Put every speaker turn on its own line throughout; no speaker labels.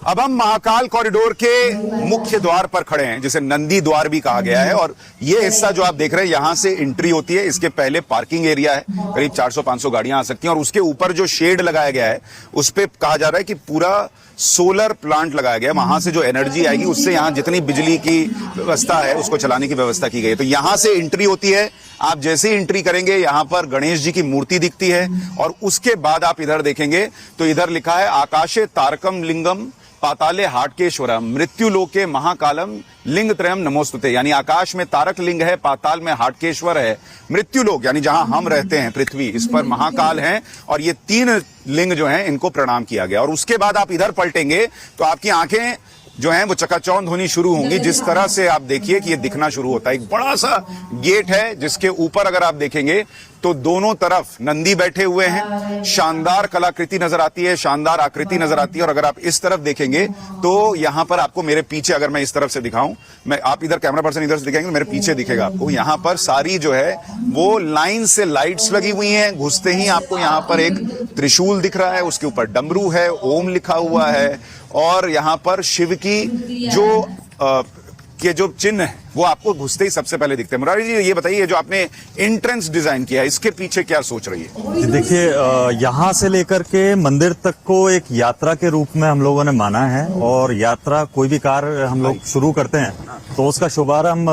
अब हम महाकाल कॉरिडोर के मुख्य द्वार पर खड़े हैं, जिसे नंदी द्वार भी कहा गया है। और ये हिस्सा जो आप देख रहे हैं, यहां से एंट्री होती है। इसके पहले पार्किंग एरिया है, करीब 400-500 गाड़ियां आ सकती हैं। और उसके ऊपर जो शेड लगाया गया है, उस पे कहा जा रहा है कि पूरा सोलर प्लांट लगाया गया है। वहां से जो एनर्जी आएगी, उससे यहां जितनी बिजली की व्यवस्था है, उसको चलाने की व्यवस्था की गई है। तो यहां से एंट्री होती है। आप जैसे ही एंट्री करेंगे, यहां पर गणेश जी की मूर्ति दिखती है। और उसके बाद आप इधर देखेंगे तो इधर लिखा है आकाशे तारकम लिंगम पाताले हाटकेश्वरम मृत्यु लोके महाकालम लिंग त्रयम नमोस्तुते। यानी आकाश में तारक लिंग है, पाताल में हाटकेश्वर है, मृत्यु लोक यानी जहां हम रहते हैं पृथ्वी, इस पर महाकाल है। और ये 3 लिंग जो हैं, इनको प्रणाम किया गया। और उसके बाद आप इधर पलटेंगे तो आपकी आंखें जो हैं वो चकाचौंध होनी शुरू होंगी। जिस तरह से आप देखिए कि ये दिखना शुरू होता है। एक बड़ा सा गेट है, जिसके ऊपर अगर आप देखेंगे तो दोनों तरफ नंदी बैठे हुए हैं। शानदार कलाकृति नजर आती है, शानदार आकृति नजर आती है। और अगर आप इस तरफ देखेंगे तो यहां पर आपको मेरे पीछे, अगर मैं इस तरफ से दिखाऊं, मैं आप इधर कैमरा पर्सन इधर से दिखाएंगे तो मेरे पीछे दिखेगा आपको। यहां पर सारी जो है वो लाइन से लाइट्स लगी हुई हैं। घुसते ही आपको यहां पर एक त्रिशूल दिख रहा है, उसके ऊपर डमरू है, ओम लिखा हुआ है। और यहां पर शिव की जो चिन्ह है वो आपको घुसते ही सबसे पहले दिखते हैं। मुरारी जी, ये बताइए, जो आपने एंट्रेंस डिजाइन किया है, इसके पीछे क्या सोच रही है?
देखिए, यहाँ से लेकर के मंदिर तक को एक यात्रा के रूप में हम लोगों ने माना है। और यात्रा, कोई भी कार्य हम लोग शुरू करते हैं तो उसका शुभारंभ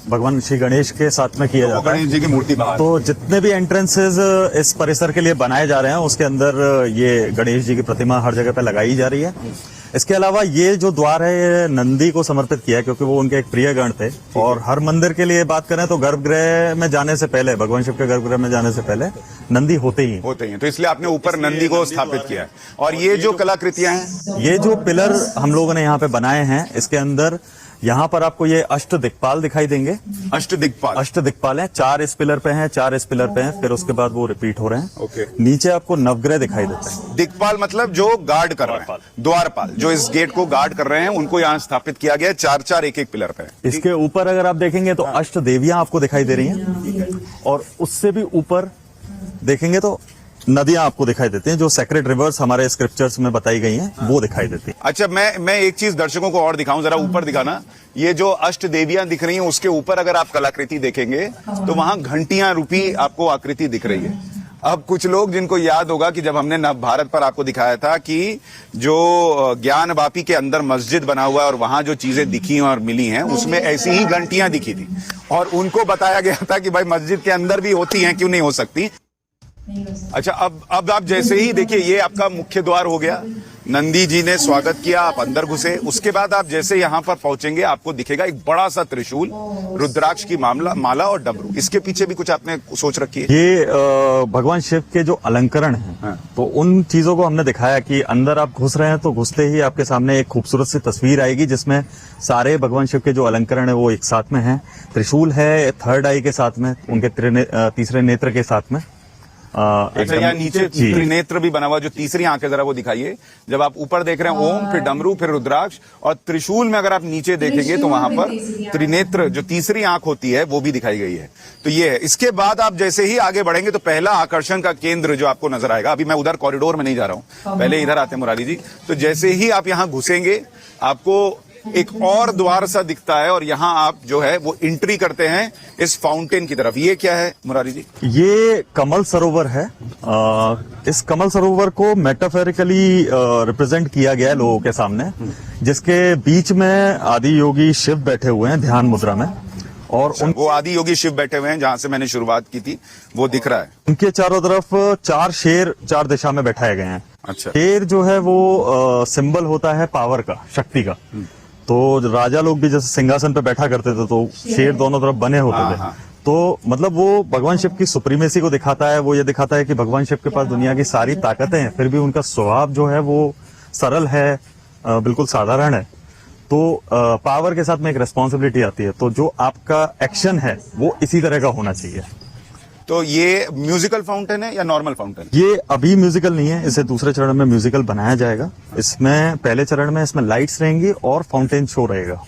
भगवान श्री गणेश के साथ में किया जाता है।
गणेश जी की मूर्ति बाहर।
तो जितने भी एंट्रेंसेज इस परिसर के लिए बनाए जा रहे हैं, उसके अंदर ये गणेश जी की प्रतिमा हर जगह पे लगाई जा रही है। इसके अलावा ये जो द्वार है, ये नंदी को समर्पित किया है, क्योंकि वो उनके एक प्रिय गण थे। और हर मंदिर के लिए बात करें तो गर्भगृह में जाने से पहले, भगवान शिव के गर्भगृह में जाने से पहले नंदी होते ही हैं।
तो इसलिए आपने ऊपर नंदी को स्थापित किया है। और ये जो कलाकृतियां हैं,
ये जो पिलर हम लोगों ने यहाँ पे बनाए हैं, इसके अंदर यहाँ पर आपको ये अष्ट दिक्पाल दिखाई देंगे।
अष्ट दिक्पाल
हैं। 4 इस पिलर पे हैं, 4 इस पिलर पे हैं, फिर उसके बाद वो रिपीट हो रहे हैं।
ओके।
नीचे आपको नवग्रह दिखाई देते हैं।
दिक्पाल मतलब जो गार्ड कर रहे हैं, द्वारपाल जो इस गेट को गार्ड कर रहे हैं, उनको यहाँ स्थापित किया गया है। 4-4 एक पिलर पे।
इसके ऊपर अगर आप देखेंगे तो अष्ट देवियां आपको दिखाई दे रही हैं। और उससे भी ऊपर देखेंगे तो नदियां आपको दिखाई देती हैं, जो सेक्रेड रिवर्स हमारे स्क्रिप्चर्स में बताई गई हैं, वो दिखाई देती हैं।
अच्छा, मैं एक चीज दर्शकों को और दिखाऊं, जरा ऊपर दिखाना। ये जो अष्ट देवियां दिख रही हैं, उसके ऊपर अगर आप कलाकृति देखेंगे तो वहां घंटियां रूपी आपको आकृति दिख रही है। अब कुछ लोग जिनको याद होगा कि जब हमने नव भारत पर आपको दिखाया था कि जो ज्ञान वापी के अंदर मस्जिद बना हुआ है और वहां जो चीजें दिखी और मिली हैं, उसमें ऐसी ही घंटियां दिखी थी। और उनको बताया गया था कि भाई मस्जिद के अंदर भी होती हैं, क्यों नहीं हो सकती। अच्छा, अब आप जैसे ही देखिए, ये आपका मुख्य द्वार हो गया। नंदी जी ने स्वागत किया, आप अंदर घुसे। उसके बाद आप जैसे यहाँ पर पहुंचेंगे, आपको दिखेगा एक बड़ा सा त्रिशूल, रुद्राक्ष की माला और डमरू। इसके पीछे भी कुछ आपने सोच रखी है?
ये भगवान शिव के जो अलंकरण हैं,
हाँ।
तो उन चीजों को हमने दिखाया कि अंदर आप घुस रहे हैं तो घुसते ही आपके सामने एक खूबसूरत सी तस्वीर आएगी, जिसमें सारे भगवान शिव के जो अलंकरण है वो एक साथ में है। त्रिशूल है 3rd आई के साथ में, उनके तीसरे नेत्र के साथ में।
अच्छा, यहाँ नीचे त्रिनेत्र भी बना हुआ, जो तीसरी आंख है, जरा वो दिखाइए। जब आप ऊपर देख रहे हैं ओम, फिर डमरू, फिर रुद्राक्ष, और त्रिशूल में अगर आप नीचे देखेंगे तो वहां पर त्रिनेत्र, जो तीसरी आंख होती है, वो भी दिखाई गई है। तो ये है। इसके बाद आप जैसे ही आगे बढ़ेंगे तो पहला आकर्षण का केंद्र जो आपको नजर आएगा, अभी मैं उधर कॉरिडोर में नहीं जा रहा हूं, पहले इधर आते हैं मुरारी जी। तो जैसे ही आप यहाँ घुसेंगे, आपको एक और द्वार सा दिखता है, और यहाँ आप जो है वो एंट्री करते हैं इस फाउंटेन की तरफ। ये क्या है मुरारी जी?
ये कमल सरोवर है। इस कमल सरोवर को मेटाफोरिकली रिप्रेजेंट किया गया है लोगों के सामने, जिसके बीच में आदि योगी शिव बैठे हुए हैं ध्यान मुद्रा में। और
वो आदि योगी शिव बैठे हुए हैं, जहां से मैंने शुरुआत की थी, वो दिख रहा है।
उनके चारों तरफ 4 शेर 4 दिशा में बैठाए गए हैं।
अच्छा।
शेर जो है वो सिंबल होता है पावर का, शक्ति का। तो राजा लोग भी जैसे सिंहासन पे बैठा करते थे, तो शेर दोनों तरफ बने होते थे। तो मतलब वो भगवान शिव की सुप्रीमेसी को दिखाता है। वो ये दिखाता है कि भगवान शिव के पास दुनिया की सारी ताकतें हैं, फिर भी उनका स्वभाव जो है वो सरल है, बिल्कुल साधारण है। तो पावर के साथ में एक रेस्पॉन्सिबिलिटी आती है। तो जो आपका एक्शन है वो इसी तरह का होना चाहिए।
तो ये म्यूजिकल फाउंटेन है या नॉर्मल फाउंटेन?
ये अभी म्यूजिकल नहीं है, इसे दूसरे चरण में म्यूजिकल बनाया जाएगा। इसमें पहले चरण में इसमें लाइट्स रहेंगी और फाउंटेन शो रहेगा।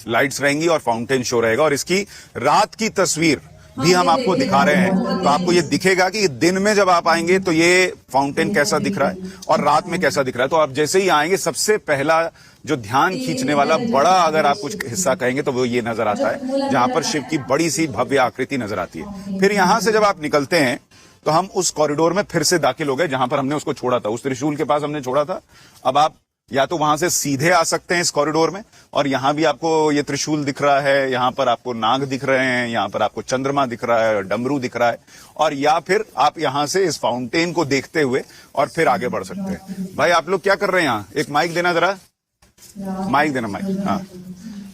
लाइट्स रहेंगी और फाउंटेन शो रहेगा। और इसकी रात की तस्वीर भी हम आपको दिखा रहे हैं, तो आपको ये दिखेगा कि दिन में जब आप आएंगे तो ये फाउंटेन कैसा दिख रहा है और रात में कैसा दिख रहा है। तो आप जैसे ही आएंगे सबसे पहला जो ध्यान खींचने वाला बड़ा अगर आप कुछ हिस्सा कहेंगे तो वो ये नजर आता है, जहां पर शिव की बड़ी सी भव्य आकृति नजर आती है। फिर यहां से जब आप निकलते हैं तो हम उस कॉरिडोर में फिर से दाखिल हो गए जहां पर हमने उसको छोड़ा था, उस त्रिशूल के पास हमने छोड़ा था। अब आप या तो वहां से सीधे आ सकते हैं इस कॉरिडोर में, और यहां भी आपको ये त्रिशूल दिख रहा है, यहां पर आपको नाग दिख रहे हैं, यहां पर आपको चंद्रमा दिख रहा है, डमरू दिख रहा है, और या फिर आप यहां से इस फाउंटेन को देखते हुए और फिर आगे बढ़ सकते हैं। भाई आप लोग क्या कर रहे हैं यहाँ? एक माइक देना जरा, माइक देना, माइक। हाँ,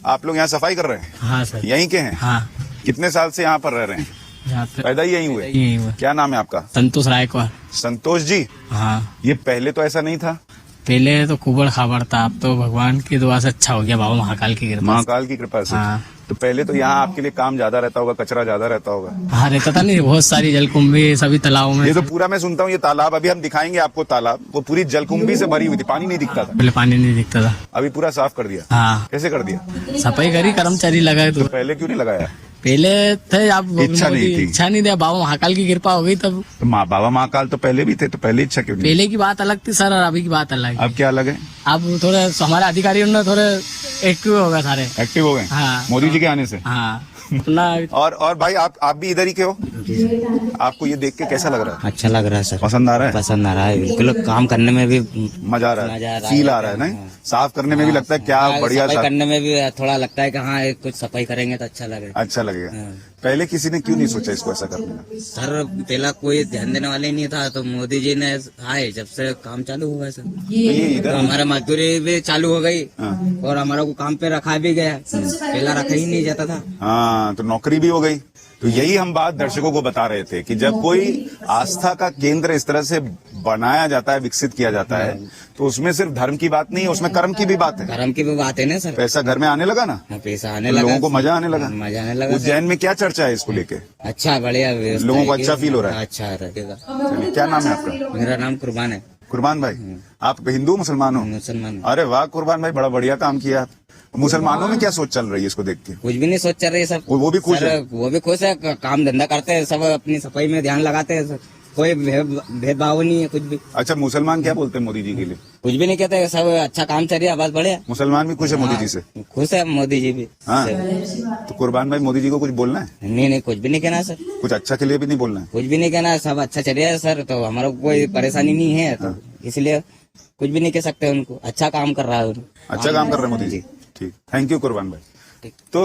आप लोग यहाँ सफाई कर रहे हैं?
हाँ सर।
यहीं के हैं?
हाँ।
कितने साल से यहाँ पर रह रहे हैं?
यहाँ पे
पैदा ही यहीं हुए?
यहीं हुए।
क्या नाम है आपका?
संतोष रायकवार।
संतोष जी,
हाँ।
ये पहले तो ऐसा नहीं था?
पहले तो कुबड़ खाबड़ था, अब तो भगवान की दुआ से अच्छा हो गया, बाबा महाकाल की कृपा से।
महाकाल की कृपा से।
हाँ।
तो पहले तो यहाँ आपके लिए काम ज्यादा रहता होगा, कचरा ज्यादा रहता होगा?
हाँ, रहता था नहीं, बहुत सारी जलकुंभी सभी तालाबों में।
ये तो पूरा मैं सुनता हूँ, ये तालाब अभी हम दिखाएंगे आपको, तालाब वो पूरी जलकुंभी से भरी हुई थी, पानी नहीं दिखता था।
पहले पानी नहीं दिखता था।
अभी पूरा साफ कर दिया?
हाँ।
कैसे कर दिया?
सफाई करी, कर्मचारी लगाए।
तो पहले क्यों नहीं लगाया?
पहले थे, आप
इच्छा नहीं थी।
इच्छा नहीं दिया, बाबा महाकाल की कृपा हो गई तब।
तो बाबा महाकाल तो पहले भी थे, तो पहले इच्छा क्यों नहीं?
पहले की बात अलग थी सर, और अभी की बात अलग है।
अब क्या अलग है?
अब थोड़े हमारे अधिकारियों ने थोड़े एक्टिव हो गए सारे।
एक्टिव हो गए?
हाँ।
मोदी जी के आने से?
हाँ। अपना
और भाई आप भी इधर ही के हो? आपको ये देख के कैसा लग रहा है?
अच्छा लग रहा है सर।
पसंद आ रहा है?
पसंद आ रहा है, बिल्कुल काम करने में भी
मजा आ रहा है, फील आ रहा है? नहीं, साफ करने में भी लगता है क्या बढ़िया
सफाई
साफ।
करने में भी थोड़ा लगता है कि हाँ कुछ सफाई करेंगे तो अच्छा लगेगा।
अच्छा लगेगा। पहले किसी ने क्यों नहीं सोचा इसको ऐसा करने का?
सर पहला कोई ध्यान देने वाले ही नहीं था, तो मोदी जी ने आए जब से काम चालू हुआ सर,
तो ये इधर
हमारा मजदूरी भी चालू हो गई
हाँ।
और हमारा को काम पे रखा भी गया, पहला रखा ही नहीं जाता था।
हाँ, तो नौकरी भी हो गई। तो यही हम बात दर्शकों को बता रहे थे कि जब कोई आस्था का केंद्र इस तरह से बनाया जाता है, विकसित किया जाता है, तो उसमें सिर्फ धर्म की बात नहीं है, उसमें कर्म की भी बात है।
कर्म की भी बात है ना सर।
पैसा घर में आने लगा ना,
पैसा आने
तो
लगा,
लोगों को मजा आने लगा।
मजा आने लगा।
उज्जैन में क्या चर्चा है इसको लेके?
अच्छा, बढ़िया व्यवस्था
लोगों को
है कि-
अच्छा फील हो रहा है?
अच्छा रहेगा।
चलिए, क्या नाम है आपका?
मेरा नाम कुर्बान है।
कुर्बान भाई, आप हिंदू मुसलमान हो?
मुसलमान।
अरे वाह कुर्बान भाई, बड़ा बढ़िया काम किया आप। मुसलमानों में क्या सोच चल रही है इसको देख के?
कुछ भी नहीं सोच चल रही है सब।
वो भी खुश
सर,
है?
वो भी खुश है, काम धंधा करते हैं सब, अपनी सफाई में ध्यान लगाते हैं सर। कोई भेदभाव नहीं है कुछ भी।
अच्छा, मुसलमान क्या बोलते हैं मोदी जी के लिए?
कुछ भी नहीं कहते, सब अच्छा काम चल रहा है, बस बढ़िया।
मुसलमान भी खुश है मोदी जी से?
खुश है मोदी जी भी।
हाँ। तो कुर्बान भाई, मोदी जी को कुछ बोलना है?
नहीं, कुछ भी नहीं कहना सर,
कुछ अच्छा के लिए भी नहीं बोलना है?
कुछ भी नहीं कहना, सब अच्छा चल रहा है सर, तो हमारा कोई परेशानी नहीं है, तो इसलिए कुछ भी नहीं कह सकते उनको। अच्छा काम कर रहा है उनको।
अच्छा काम कर रहे हैं मोदी जी। ठीक, थैंक यू कुर्बान भाई। तो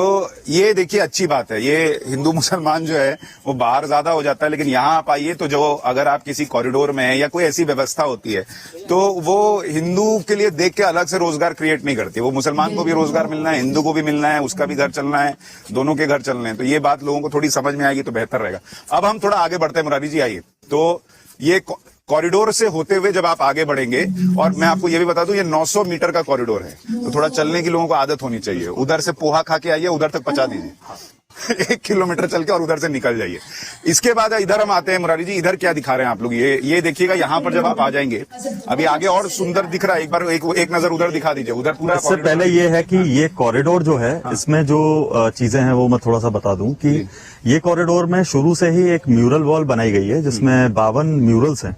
ये देखिए अच्छी बात है, ये हिंदू मुसलमान जो है वो बाहर ज्यादा हो जाता है, लेकिन यहाँ आप आइए तो जो अगर आप किसी कॉरिडोर में है या कोई ऐसी व्यवस्था होती है तो वो हिंदू के लिए देख के अलग से रोजगार क्रिएट नहीं करती। वो मुसलमान को भी रोजगार मिलना है, हिंदू को भी मिलना है, उसका भी घर चलना है, दोनों के घर चलने हैं। तो ये बात लोगों को थोड़ी समझ में आएगी तो बेहतर रहेगा। अब हम थोड़ा आगे बढ़ते हैं, मुरारी जी आइए। तो ये कॉरिडोर से होते हुए जब आप आगे बढ़ेंगे, और मैं आपको ये भी बता दूं ये 900 मीटर का कॉरिडोर है, तो थोड़ा चलने की लोगों को आदत होनी चाहिए। उधर से पोहा खा के आइए, उधर तक पहुंचा दीजिए 1 किलोमीटर चल के, और उधर से निकल जाइए। इसके बाद इधर हम आते हैं। मुरारी जी, इधर क्या दिखा रहे हैं आप लोग? ये देखिएगा, यहाँ पर जब आप आ जाएंगे, अभी आगे और सुंदर दिख रहा है, एक बार एक नजर उधर दिखा दीजिए। उधर पूरा
इससे पहले ये है कि ये कॉरिडोर जो है, इसमें जो चीजें हैं वो मैं थोड़ा सा बता दूं कि ये कॉरिडोर में शुरू से ही एक म्यूरल वॉल बनाई गई है, जिसमें 52 म्यूरल्स हैं,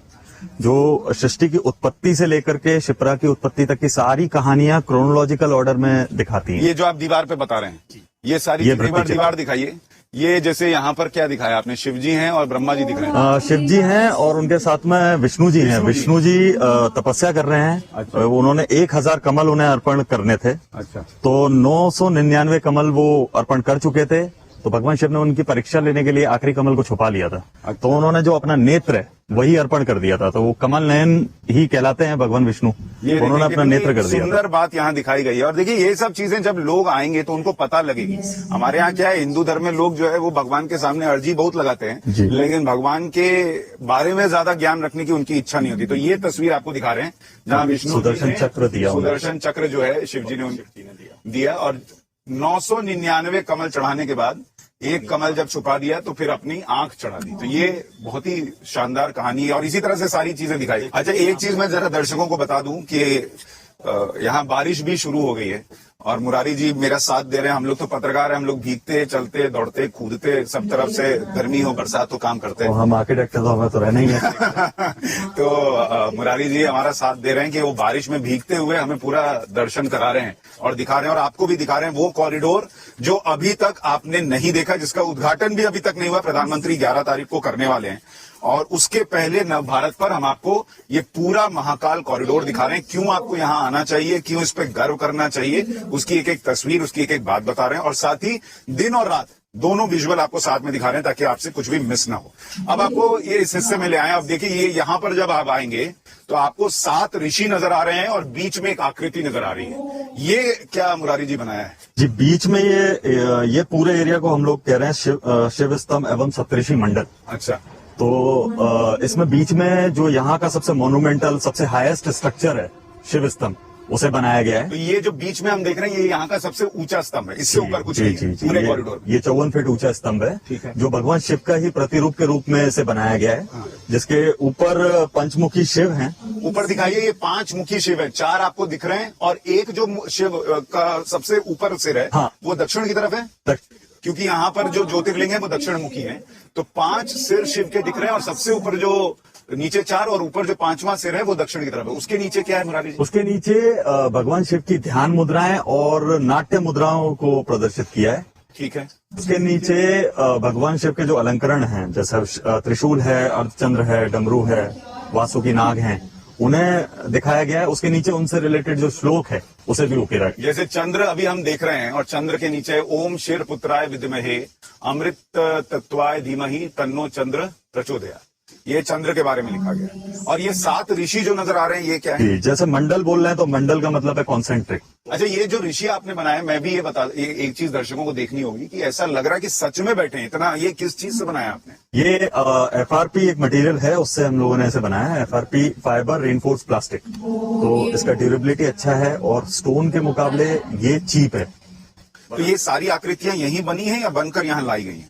जो सृष्टि की उत्पत्ति से लेकर के शिप्रा की उत्पत्ति तक की सारी कहानियां क्रोनोलॉजिकल ऑर्डर में दिखाती हैं।
ये जो आप दीवार पे बता रहे हैं, ये सारी
ये
दीवार दिखाइए। ये जैसे यहाँ पर क्या दिखाया आपने? शिव जी हैं और ब्रह्मा जी दिख रहे हैं।
शिव जी हैं और उनके साथ में विष्णु जी हैं। विष्णु जी तपस्या कर रहे हैं।
अच्छा।
उन्होंने 1000 कमल उन्हें अर्पण करने थे।
अच्छा।
तो 999 कमल वो अर्पण कर चुके थे, तो भगवान शिव ने उनकी परीक्षा लेने के लिए आखिरी कमल को छुपा लिया था।
अच्छा।
तो उन्होंने जो अपना नेत्र है वही अर्पण कर दिया था, तो वो कमल नयन ही कहलाते हैं भगवान विष्णु। उन्होंने अपना नेत्र कर दिया था।
सुंदर बात यहाँ दिखाई गई है। और देखिए ये सब चीजें जब लोग आएंगे तो उनको पता लगेगी। हमारे यहाँ क्या है, हिंदू धर्म में लोग जो है वो भगवान के सामने अर्जी बहुत लगाते हैं, लेकिन भगवान के बारे में ज्यादा ज्ञान रखने की उनकी इच्छा नहीं होती। तो ये तस्वीर आपको दिखा रहे हैं जहाँ विष्णु
सुदर्शन चक्र दिया,
सुदर्शन चक्र जो है शिव जी ने दिया, और 999 कमल चढ़ाने के बाद एक कमल जब छुपा दिया तो फिर अपनी आंख चढ़ा दी। तो ये बहुत ही शानदार कहानी है, और इसी तरह से सारी चीजें दिखाई। अच्छा, एक चीज मैं जरा दर्शकों को बता दूं कि यहाँ बारिश भी शुरू हो गई है, और मुरारी जी मेरा साथ दे रहे हैं। हम लोग तो पत्रकार हैं, हम लोग भीगते चलते दौड़ते कूदते सब तरफ से, गर्मी हो बरसात हो काम करते
तो
हैं।
हम आर्किटेक्ट तो हमें तो रहना ही है।
तो मुरारी जी हमारा साथ दे रहे हैं कि वो बारिश में भीगते हुए हमें पूरा दर्शन करा रहे हैं और दिखा रहे हैं, और आपको भी दिखा रहे हैं वो कॉरिडोर जो अभी तक आपने नहीं देखा, जिसका उद्घाटन भी अभी तक नहीं हुआ। प्रधानमंत्री 11 तारीख को करने वाले हैं और उसके पहले नव भारत पर हम आपको ये पूरा महाकाल कॉरिडोर दिखा रहे हैं। क्यों आपको यहाँ आना चाहिए, क्यों इस पे गर्व करना चाहिए, उसकी एक एक तस्वीर, उसकी एक एक बात बता रहे हैं, और साथ ही दिन और रात दोनों विजुअल आपको साथ में दिखा रहे हैं ताकि आपसे कुछ भी मिस ना हो। अब आपको ये इस हिस्से में ले आए। अब देखिए ये यहाँ पर जब आप आएंगे तो आपको 7 ऋषि नजर आ रहे हैं और बीच में एक आकृति नजर आ रही है। ये क्या मुरारी जी बनाया है?
जी, बीच में ये पूरे एरिया को हम लोग कह रहे हैं शिव स्तंभ एवं सप्तऋषि मंडल।
अच्छा,
तो इसमें बीच में जो यहाँ का सबसे मोन्यूमेंटल, सबसे हाईएस्ट स्ट्रक्चर है शिव स्तंभ, उसे बनाया गया है।
तो ये जो बीच में हम देख रहे हैं ये यहाँ का सबसे ऊंचा स्तंभ है, इससे ऊपर कुछ
जी,
नहीं
जी,
है
जी,
पूरे कॉरिडोर में।
ये 54 फीट ऊंचा स्तंभ
ठीक
है,
है।
जो भगवान शिव का ही प्रतिरूप के रूप में इसे बनाया गया है, जिसके ऊपर पंचमुखी शिव हैं।
ऊपर दिखाइए, ये 5 मुखी शिव है, 4 आपको दिख रहे हैं और एक जो शिव का सबसे ऊपर सिर है
हाँ।
वो दक्षिण की तरफ है, क्योंकि यहाँ पर जो ज्योतिर्लिंग है वो दक्षिण मुखी है। तो 5 सिर शिव के दिख रहे हैं और सबसे ऊपर जो नीचे 4 और ऊपर जो 5वां सिर है वो दक्षिण की तरफ है। उसके नीचे क्या है मुरारी जी?
उसके नीचे भगवान शिव की ध्यान मुद्राएं और नाट्य मुद्राओं को प्रदर्शित किया है।
ठीक है।
उसके नीचे भगवान शिव के जो अलंकरण हैं, जैसे त्रिशूल है, अर्धचंद्र है, डमरू है, वासुकी नाग हैं, उन्हें दिखाया गया है। उसके नीचे उनसे रिलेटेड जो श्लोक है उसे भी उकेरा गया।
जैसे चंद्र अभी हम देख रहे हैं और चंद्र के नीचे ओम शिर पुत्राय विद्महे अमृत तत्वाय धीमहि तन्नो चंद्र प्रचोदयात्, ये चंद्र के बारे में लिखा गया है। और ये 7 ऋषि जो नजर आ रहे हैं ये क्या है?
जैसे मंडल बोल रहे हैं तो मंडल का मतलब है कॉन्सेंट्रिक।
अच्छा, ये जो ऋषि आपने बनाया, मैं भी ये एक चीज दर्शकों को देखनी होगी कि ऐसा लग रहा है कि सच में बैठे हैं इतना। ये किस चीज से बनाया आपने?
ये FRP एक मटेरियल है, उससे हम लोगों ने इसे बनाया है। FRP fibre reinforce plastic. तो इसका ड्यूरेबिलिटी अच्छा है और स्टोन के मुकाबले ये चीप है।
तो ये सारी आकृतियां यहीं बनी हैं या बनकर यहाँ लाई गई हैं?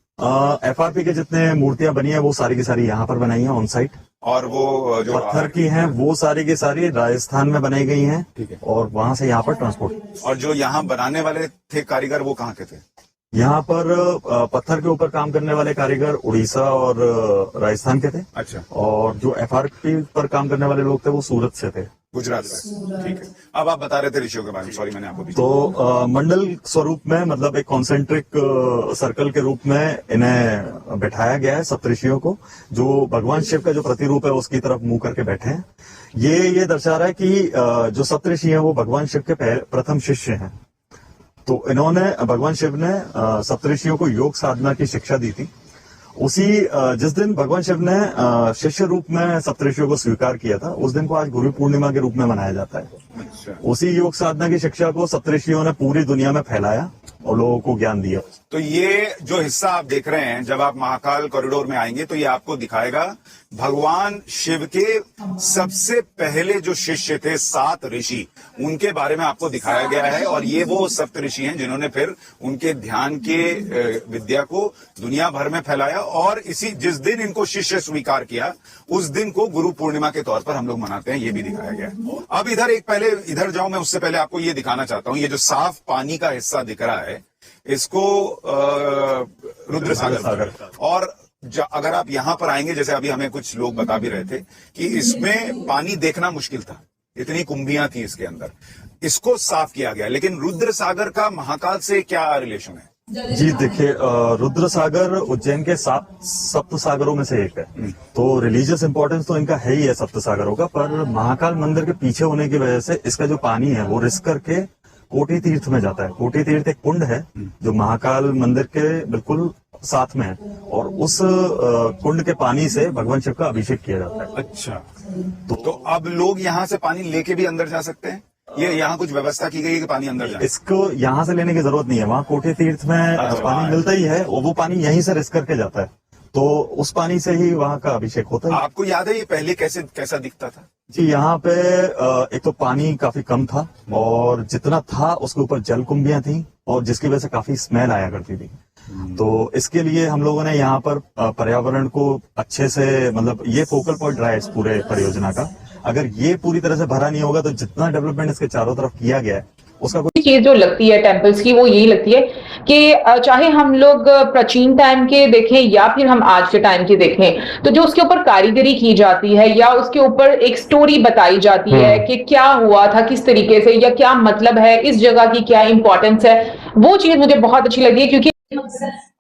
FRP के जितने मूर्तियां बनी है वो सारी की सारी यहाँ पर बनाई है ऑन साइट।
और वो जो
पत्थर की हैं वो सारी की सारी राजस्थान में बनाई गई हैं।
ठीक है।
और वहां से यहाँ पर ट्रांसपोर्ट।
और जो यहाँ बनाने वाले थे कारीगर वो कहाँ के थे?
यहाँ पर पत्थर के ऊपर काम करने वाले कारीगर उड़ीसा और राजस्थान के थे।
अच्छा।
और जो FRP पर काम करने वाले लोग थे वो सूरत से थे,
गुजरात से। ठीक है। अब आप बता रहे थे ऋषियों के बारे में, सॉरी मैंने आपको
तो मंडल स्वरूप में, मतलब एक कॉन्सेंट्रिक सर्कल के रूप में इन्हें बैठाया गया है, सप्तऋषियों को, जो भगवान शिव का जो प्रतिरूप है उसकी तरफ मुंह करके बैठे हैं। ये दर्शा रहा है कि जो सप्तऋषि हैं वो भगवान शिव के प्रथम शिष्य हैं। तो इन्होंने, भगवान शिव ने सप्तऋषियों को योग साधना की शिक्षा दी थी। उसी जिस दिन भगवान शिव ने शिष्य रूप में सप्तऋषियों को स्वीकार किया था, उस दिन को आज गुरु पूर्णिमा के रूप में मनाया जाता है।
अच्छा।
उसी योग साधना की शिक्षा को सप्तऋषियों ने पूरी दुनिया में फैलाया और लोगों को ज्ञान दिया।
तो ये जो हिस्सा आप देख रहे हैं, जब आप महाकाल कॉरिडोर में आएंगे तो ये आपको दिखाएगा भगवान शिव के सबसे पहले जो शिष्य थे 7 ऋषि, उनके बारे में आपको दिखाया गया है। और ये वो सप्त ऋषि हैं जिन्होंने फिर उनके ध्यान के विद्या को दुनिया भर में फैलाया। और इसी जिस दिन इनको शिष्य स्वीकार किया उस दिन को गुरु पूर्णिमा के तौर पर हम लोग मनाते हैं, ये भी दिखाया गया है। अब इधर जाऊं, मैं उससे पहले आपको ये दिखाना चाहता हूं, ये जो साफ पानी का हिस्सा दिख रहा है इसको रुद्र सागर। और अगर आप यहाँ पर आएंगे, जैसे अभी हमें कुछ लोग बता भी रहे थे कि इसमें पानी देखना मुश्किल था, इतनी कुंभियां थी इसके अंदर, इसको साफ किया गया। लेकिन रुद्र सागर का महाकाल से क्या रिलेशन है?
जी देखिए, रुद्र सागर उज्जैन के 7 सप्त सागरों में से एक है। तो रिलीजियस इंपॉर्टेंस तो इनका है ही है सप्त सागरों का, पर महाकाल मंदिर के पीछे होने की वजह से इसका जो पानी है वो रिस्क करके कोटी तीर्थ में जाता है। कोटी तीर्थ एक कुंड है जो महाकाल मंदिर के बिल्कुल साथ में है, और उस कुंड के पानी से भगवान शिव का अभिषेक किया जाता है।
अच्छा। तो अब लोग यहाँ से पानी लेके भी अंदर जा सकते हैं? ये यहाँ कुछ व्यवस्था की गई है कि पानी अंदर जाए?
इसको यहाँ से लेने की जरूरत नहीं है, वहाँ कोटी तीर्थ में पानी मिलता ही है और वो पानी यहीं से रिस्क करके जाता है, तो उस पानी से ही वहाँ का अभिषेक होता है।
आपको याद है ये पहले कैसा दिखता था?
जी, यहाँ पे एक तो पानी काफी कम था और जितना था उसके ऊपर जल कुंभियां थी और जिसकी वजह से काफी स्मेल आया करती थी। तो इसके लिए हम लोगों ने यहाँ पर पर्यावरण को अच्छे से, मतलब ये फोकल पॉइंट रहा है इस पूरे परियोजना का। अगर ये पूरी तरह से भरा नहीं होगा तो जितना डेवलपमेंट इसके चारों तरफ किया गया है उसका
चीज जो लगती है टेम्पल्स की वो यही लगती है कि चाहे हम लोग प्राचीन टाइम के देखें या फिर हम आज के टाइम के देखें, तो जो उसके ऊपर कारीगरी की जाती है या उसके ऊपर एक स्टोरी बताई जाती है कि क्या हुआ था, किस तरीके से, या क्या मतलब है इस जगह की, क्या इंपॉर्टेंस है, वो चीज मुझे बहुत अच्छी लगी है। क्योंकि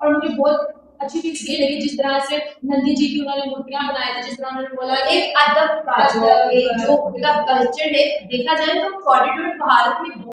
और मुझे बहुत अच्छी चीज ये लगी जिस तरह से नंदी जी की उन्होंने मूर्तियां बनाई थी, जिस तरह उन्होंने बोला एक अदब का जो मतलब कल्चर है, देखा जाए तो बॉलीवुड भारत में